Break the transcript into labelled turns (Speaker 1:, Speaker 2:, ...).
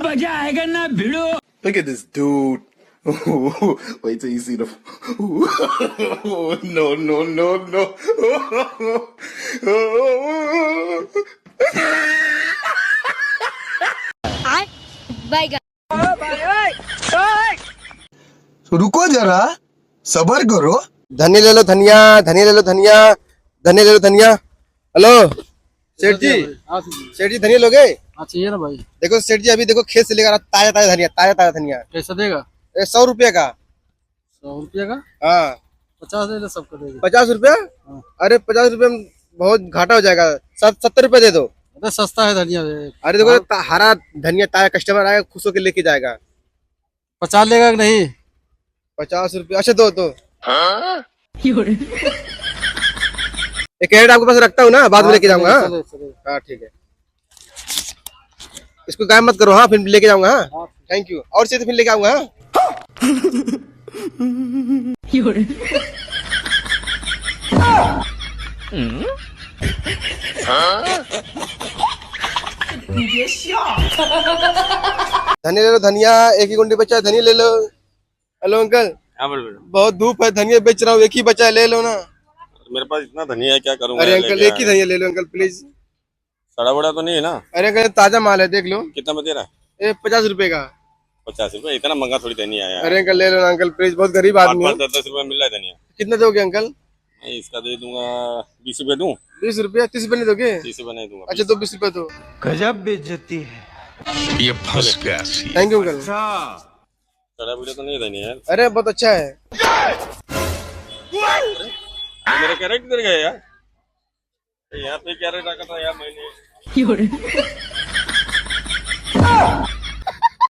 Speaker 1: मजा आएगा ना भिड़ो।
Speaker 2: Look at this dude. Wait till you see the. No, no, no, no.
Speaker 3: रुको जरा, सबर करो।
Speaker 4: धनिया ले लो धनिया, धनिया ले लो धनिया, धनिया ले लो धनिया। हेलो सेठ जी, सेठ जी धनिया लोगे?
Speaker 5: हाँ चाहिए ना भाई।
Speaker 4: देखो सेठ जी, अभी देखो खेत से लेकर ताजा ताजा धनिया, ताजा ताजा धनिया।
Speaker 5: कैसा देगा?
Speaker 4: 100 रुपये का।
Speaker 5: 100 रुपया का?
Speaker 4: हाँ
Speaker 5: 50 दे दो, सबको दे दो।
Speaker 4: 50 रुपया? अरे 50 रुपये में बहुत घाटा हो जाएगा, 70 रुपये दे दो।
Speaker 5: अरे सस्ता है धनिया।
Speaker 4: अरे देखो हरा धनिया, ताजा कस्टमर आएगा खुश होकर लेके जाएगा।
Speaker 5: 50 लेगा कि नहीं?
Speaker 4: 50 रुपये, अच्छा दो दो। एक कैरेट आपके पास रखता हूँ ना, बाद में लेके जाऊंगा। हाँ ठीक है, इसको गायब मत करो। हाँ फिर लेके जाऊंगा। हाँ थैंक यू। और चाहिए तो फिर लेके आऊंगा। धनिया ले लो धनिया, एक ही कुंडी बचा है, धनिया ले लो। हेलो अंकल, बहुत धूप है, धनिया बेच रहा हूँ, एक ही बचा है, ले लो ना।
Speaker 6: मेरे पास इतना धनिया है, क्या करूंगा?
Speaker 4: अरे अंकल एक ही धनिया ले लो अंकल प्लीज।
Speaker 6: सड़ा बड़ा तो नहीं है ना?
Speaker 4: अरे अंकल ताजा माल है, देख लो।
Speaker 6: कितना में दे रहा है?
Speaker 4: 50 रुपए का।
Speaker 6: 50 रुपए? इतना महंगा थोड़ी धनिया आया।
Speaker 4: अरे अंकल ले लो ना अंकल प्लीज, बहुत गरीब आदमी है।
Speaker 6: 10 रुपए मिल रहा है धनिया।
Speaker 4: कितना दोगे अंकल?
Speaker 6: मैं इसका दे दूंगा 20 रुपए दूं।
Speaker 4: 20 रुपया? 30 रुपए नहीं दोगे?
Speaker 6: 30 रुपए नहीं दूंगा।
Speaker 4: अच्छा तो 20 रुपए दो।
Speaker 1: गजब बेइज्जती है।
Speaker 3: ये फंस गया।
Speaker 4: Thank you uncle.
Speaker 6: सड़ा बड़ा तो नहीं है धनिया यार।
Speaker 4: अरे बहुत अच्छा है।
Speaker 6: मेरा कैरेट गिर गया यार, यहाँ पे कैरेट रखा था यार मैंने।